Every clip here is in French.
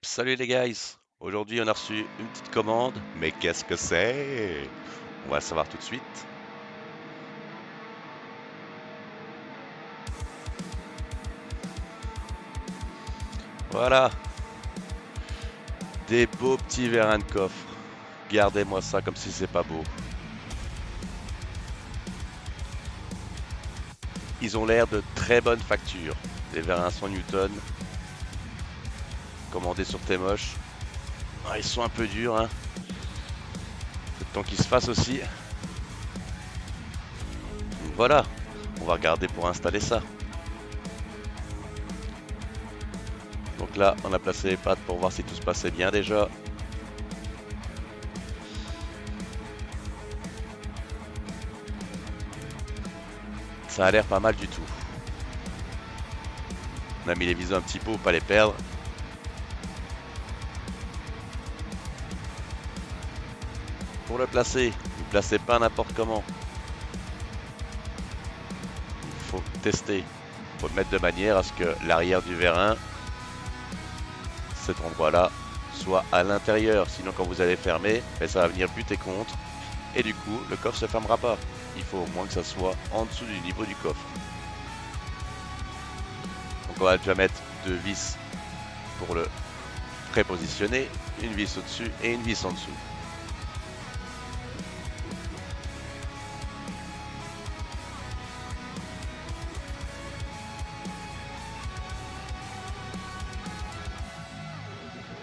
Yep, salut les guys. Aujourd'hui, on a reçu une petite commande, mais qu'est-ce que c'est? On va le savoir tout de suite. Voilà, des beaux petits vérins de coffre. Gardez-moi ça comme si c'est pas beau. Ils ont l'air de très bonne facture. Des vérins 100 Newton, commandés sur Témoche. Ah, ils sont un peu durs, hein. Faut le temps qu'ils se fassent aussi. Donc voilà, on va regarder pour installer ça. Donc là, on a placé les pattes pour voir si tout se passait bien déjà. Ça a l'air pas mal du tout. On a mis les viseurs un petit peu pour pas les perdre. Pour le placer, ne placez pas n'importe comment. Il faut tester. Il faut le mettre de manière à ce que l'arrière du vérin, cet endroit-là, soit à l'intérieur. Sinon, quand vous allez fermer, ça va venir buter contre. Et du coup, le coffre ne se fermera pas. Il faut au moins que ça soit en dessous du niveau du coffre. Donc on va déjà mettre deux vis pour le prépositionner. Une vis au-dessus et une vis en dessous.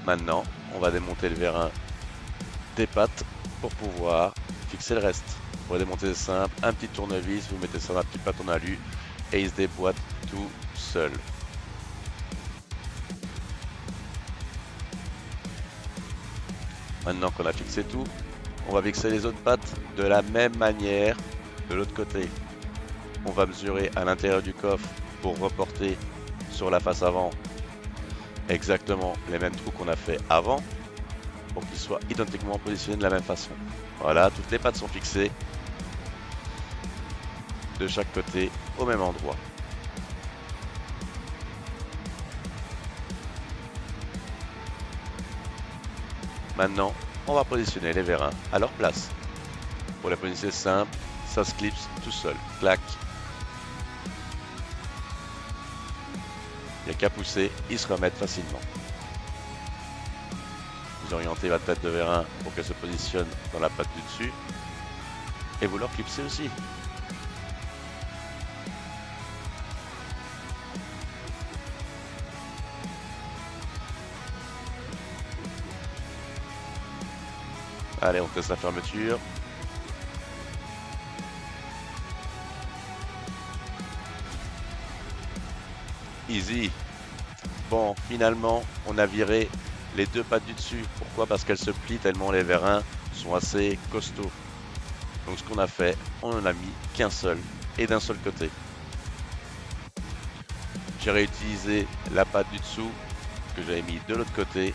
Maintenant, on va démonter le vérin des pattes pour pouvoir fixer le reste. Pour le démonter simple, un petit tournevis, vous mettez ça dans un petit bâton alu et il se déboîte tout seul. Maintenant qu'on a fixé tout, on va fixer les autres pattes de la même manière de l'autre côté. On va mesurer à l'intérieur du coffre pour reporter sur la face avant exactement les mêmes trous qu'on a fait avant pour qu'ils soient identiquement positionnés de la même façon. Voilà, toutes les pattes sont fixées de chaque côté au même endroit. Maintenant, on va positionner les vérins à leur place. Pour la position simple, ça se clipse tout seul. Clac. Il n'y a qu'à pousser, ils se remettent facilement. Vous orientez votre tête de vérin pour qu'elle se positionne dans la patte du dessus. Et vous leur clipsez aussi. Allez, on teste la fermeture. Easy. Bon, finalement, on a viré les deux pattes du dessus. Pourquoi? Parce qu'elles se plient tellement les vérins sont assez costauds. Donc ce qu'on a fait, on en a mis qu'un seul et d'un seul côté. J'ai réutilisé la patte du dessous que j'avais mis de l'autre côté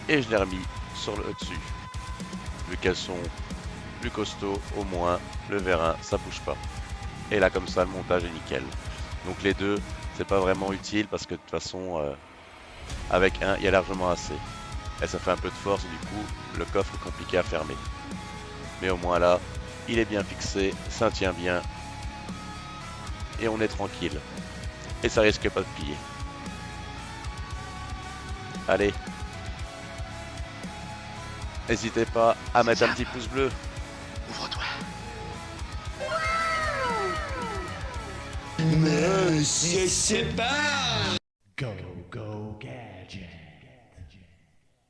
et je l'ai remis sur le dessus. Vu qu'elles sont plus costauds, au moins le vérin ça bouge pas. Et là comme ça le montage est nickel. Donc les deux c'est pas vraiment utile parce que de toute façon avec un il y a largement assez. Et ça fait un peu de force et du coup le coffre est compliqué à fermer. Mais au moins là il est bien fixé, ça tient bien et on est tranquille. Et ça risque pas de plier. Allez, n'hésitez pas à mettre un petit pouce bleu. Ouvre-toi. Monsieur Super! Go, go, gadget.